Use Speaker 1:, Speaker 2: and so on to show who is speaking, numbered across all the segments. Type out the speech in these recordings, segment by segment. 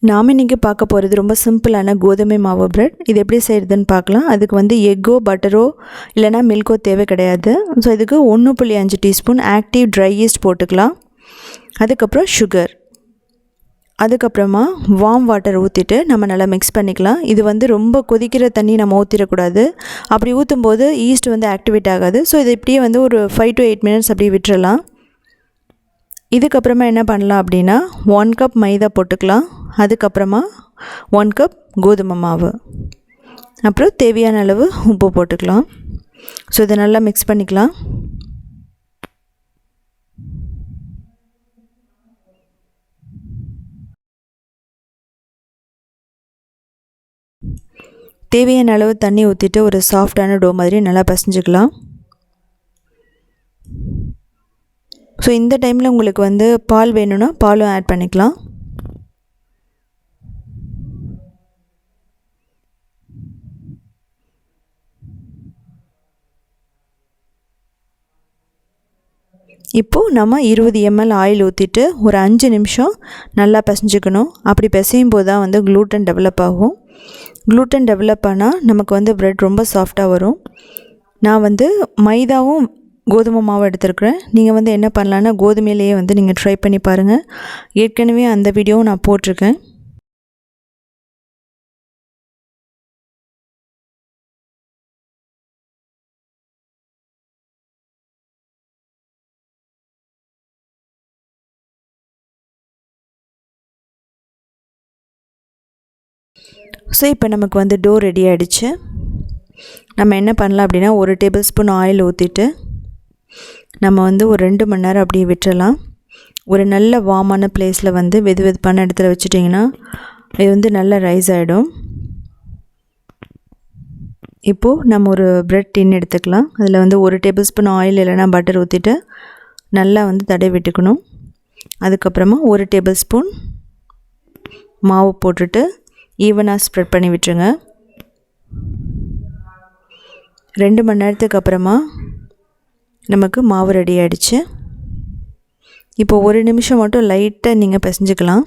Speaker 1: நாம் இன்றைக்கி பார்க்க போகிறது ரொம்ப சிம்பிளான கோதுமை மாவு பிரெட். இது எப்படி செய்கிறதுன்னு பார்க்கலாம். அதுக்கு வந்து எக்கோ பட்டரோ இல்லைனா மில்கோ தேவை கிடையாது. ஸோ இதுக்கு 1.5 டீஸ்பூன் ஆக்டிவ் ட்ரை ஈஸ்ட் போட்டுக்கலாம். அதுக்கப்புறம் சுகர், அதுக்கப்புறமா வார்ம் வாட்டர் ஊற்றிட்டு நம்ம நல்லா மிக்ஸ் பண்ணிக்கலாம். இது வந்து ரொம்ப கொதிக்கிற தண்ணி நம்ம ஊற்றிடக்கூடாது. அப்படி ஊற்றும்போது ஈஸ்ட் வந்து ஆக்டிவேட் ஆகாது. ஸோ இது இப்படியே வந்து ஒரு 5 to 8 minutes அப்படியே விட்டுறலாம். இதுக்கப்புறமா என்ன பண்ணலாம் அப்படின்னா 1 கப் மைதா போட்டுக்கலாம். அதுக்கப்புறமா 1 கப் கோதுமை மாவு, அப்புறம் தேவையான அளவு உப்பு போட்டுக்கலாம். ஸோ இதை நல்லா மிக்ஸ் பண்ணிக்கலாம். தேவையான அளவு தண்ணி ஊற்றிட்டு ஒரு சாஃப்டான டோ மாதிரி நல்லா பிசைஞ்சுக்கலாம். ஸோ இந்த டைமில் உங்களுக்கு வந்து பால் வேணும்னா பாலும் ஆட் பண்ணிக்கலாம். இப்போது நம்ம 20 ml ஆயில் ஊற்றிட்டு ஒரு 5 நிமிஷம் நல்லா பிசைஞ்சுக்கணும். அப்படி பிசையும் போது தான் வந்து க்ளூட்டன் டெவலப் ஆகும். க்ளூட்டன் டெவலப் ஆனால் நமக்கு வந்து ப்ரெட் ரொம்ப சாஃப்டாக வரும். நான் வந்து மைதாவும் கோதுமை மாவு எடுத்துருக்குறேன். நீங்கள் வந்து என்ன பண்ணலான்னா கோதுமையிலேயே வந்து நீங்கள் ட்ரை பண்ணி பாருங்கள். ஏற்கனவே அந்த வீடியோவும் நான் போட்டிருக்கேன். ஸோ இப்போ நமக்கு வந்து டோ ரெடி ஆகிடுச்சு. நம்ம என்ன பண்ணலாம் அப்படின்னா ஒரு டேபிள் ஸ்பூன் ஆயில் ஊற்றிட்டு நம்ம வந்து ஒரு 2 மணி நேரம் அப்படியே விட்டுறலாம். ஒரு நல்ல வார்மான பிளேஸில் வந்து வெதுவெதுப்பான இடத்துல வச்சுட்டிங்கன்னா இது வந்து நல்லா ரைஸ் ஆகிடும். இப்போது நம்ம ஒரு ப்ரெட் டின் எடுத்துக்கலாம். அதில் வந்து ஒரு டேபிள் ஸ்பூன் ஆயில் இல்லைனா பட்டர் ஊற்றிட்டு நல்லா வந்து தடவி விட்டுக்கணும். அதுக்கப்புறமா ஒரு டேபிள் ஸ்பூன் மாவு போட்டுட்டு ஈவனாக ஸ்ப்ரெட் பண்ணி விட்டுருங்க. 2 மணி நேரத்துக்கு அப்புறமா நமக்கு மாவு ரெடி ஆகிடுச்சு. இப்போ ஒரு நிமிஷம் மட்டும் லைட்டாக நீங்கள் பிசைஞ்சுக்கலாம்.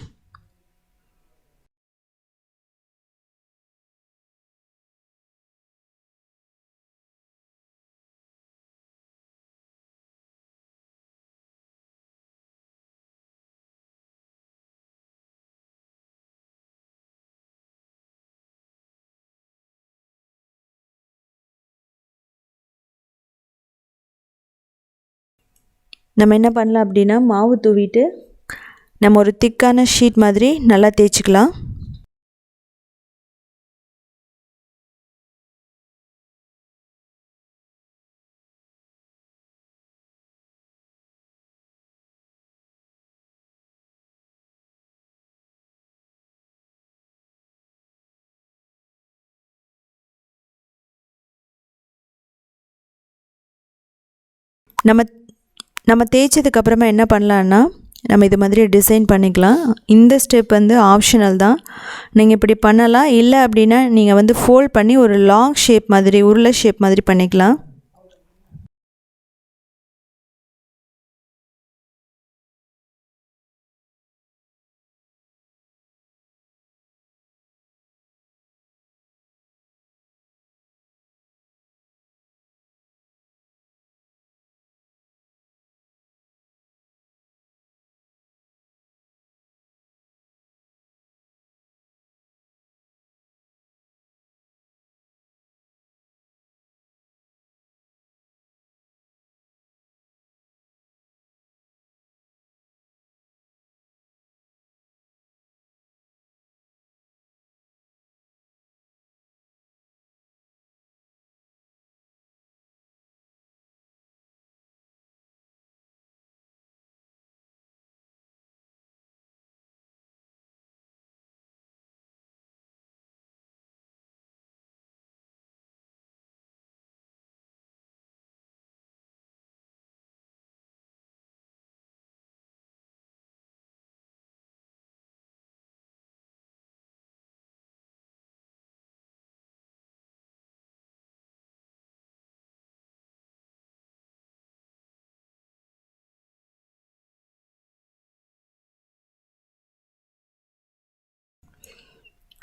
Speaker 1: நம்ம என்ன பண்ணலாம் அப்படின்னா மாவு தூவிட்டு நம்ம ஒரு திக்கான ஷீட் மாதிரி நல்லா தேய்ச்சிக்கலாம். நம்ம தேய்ச்சதுக்கப்புறமா என்ன பண்ணலான்னா நம்ம இது மாதிரி டிசைன் பண்ணிக்கலாம். இந்த ஸ்டெப் வந்து ஆப்ஷனல் தான். நீங்கள் இப்படி பண்ணலாம். இல்லை அப்படின்னா நீங்கள் வந்து ஃபோல்ட் பண்ணி ஒரு லாங் ஷேப் மாதிரி உருளை ஷேப் மாதிரி பண்ணிக்கலாம்.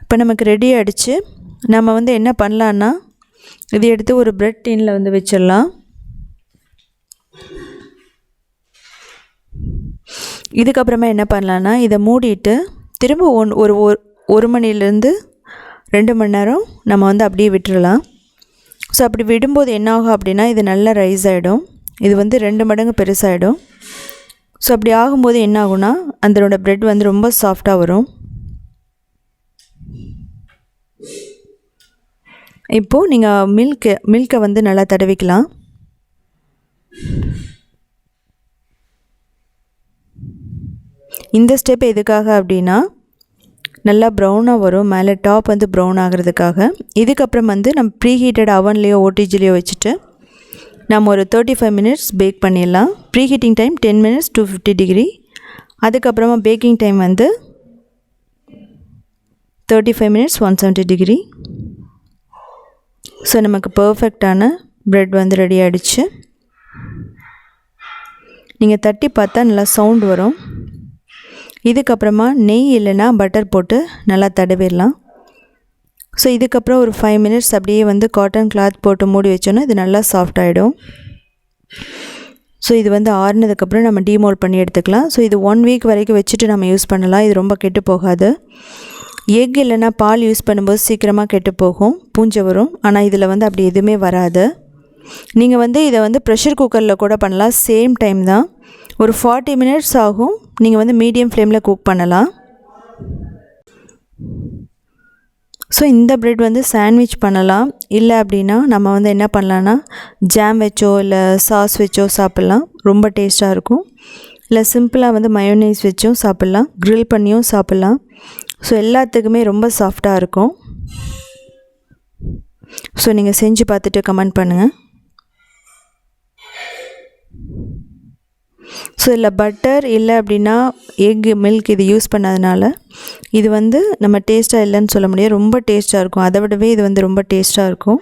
Speaker 1: இப்போ நமக்கு ரெடி ஆகிடுச்சு. நம்ம வந்து என்ன பண்ணலான்னா இது எடுத்து ஒரு பிரெட் டின்னில் வந்து வச்சிடலாம். இதுக்கப்புறமா என்ன பண்ணலான்னா இதை மூடிட்டு திரும்ப ஒரு மணிலேருந்து 2 மணி நேரம் நம்ம வந்து அப்படியே விட்டுறலாம். ஸோ அப்படி விடும்போது என்ன ஆகும் அப்படின்னா இது நல்லா ரைஸ் ஆகிடும். இது வந்து 2 மடங்கு பெருசாகிடும். ஸோ அப்படி ஆகும்போது என்ன ஆகும்னா அதனோட ப்ரெட் வந்து ரொம்ப சாஃப்டாக வரும். இப்போது நீங்கள் மில்கை வந்து நல்லா தடவிக்கலாம். இந்த ஸ்டெப் எதுக்காக அப்படின்னா நல்லா ப்ரௌனாக வரும், மேலே டாப் வந்து ப்ரௌன் ஆகிறதுக்காக. இதுக்கப்புறம் வந்து நம்ம ப்ரீஹீட்டட் அவன்லேயோ ஓடிஜிலையோ வச்சுட்டு நம்ம ஒரு 35 மினிட்ஸ் பேக் பண்ணிடலாம். ப்ரீஹீட்டிங் டைம் 10 மினிட்ஸ் 250 டிகிரி. அதுக்கப்புறமா பேக்கிங் டைம் வந்து 35 மினிட்ஸ் 170 டிகிரி. ஸோ நமக்கு பர்ஃபெக்டான ப்ரெட் வந்து ரெடி ஆகிடுச்சு. நீங்கள் தட்டி பார்த்தா நல்லா சவுண்ட் வரும். இதுக்கப்புறமா நெய் இல்லைன்னா பட்டர் போட்டு நல்லா தடவிடலாம். ஸோ இதுக்கப்புறம் ஒரு 5 மினிட்ஸ் அப்படியே வந்து காட்டன் கிளாத் போட்டு மூடி வச்சோன்னா இது நல்லா சாஃப்ட் ஆகிடும். ஸோ இது வந்து ஆறுனதுக்கப்புறம் நம்ம டீமோல்ட் பண்ணி எடுத்துக்கலாம். ஸோ இது 1 வீக் வரைக்கும் வச்சுட்டு நம்ம யூஸ் பண்ணலாம். இது ரொம்ப கெட்டு போகாது. எக் இல்லைன்னா பால் யூஸ் பண்ணும்போது சீக்கிரமாக கெட்டு போகும், பூஞ்சை வரும். ஆனால் இதில் வந்து அப்படி எதுவுமே வராது. நீங்கள் வந்து இதை வந்து ப்ரெஷர் குக்கரில் கூட பண்ணலாம். சேம் டைம் தான், ஒரு 40 மினிட்ஸ் ஆகும். நீங்கள் வந்து மீடியம் ஃப்ளேமில் குக் பண்ணலாம். ஸோ இந்த ப்ரெட் வந்து சாண்ட்விச் பண்ணலாம். இல்லை அப்படின்னா நம்ம வந்து என்ன பண்ணலான்னா ஜாம் வச்சோ இல்லை சாஸ் வச்சோ சாப்பிட்லாம், ரொம்ப டேஸ்ட்டாக இருக்கும். இல்லை சிம்பிளாக வந்து மயோனைஸ் வச்சும் சாப்பிட்லாம், க்ரில் பண்ணியும் சாப்பிட்லாம். ஸோ எல்லாத்துக்குமே ரொம்ப சாஃப்டாக இருக்கும். ஸோ நீங்கள் செஞ்சு பார்த்துட்டு கமெண்ட் பண்ணுங்கள். ஸோ இதில் பட்டர் இல்லை அப்படின்னா எக் மில்க் இது யூஸ் பண்ணதுனால இது வந்து நம்ம டேஸ்ட்டாக இல்லைன்னு சொல்ல முடியாது, ரொம்ப டேஸ்ட்டாக இருக்கும். அதை விடவே இது வந்து ரொம்ப டேஸ்ட்டாக இருக்கும்.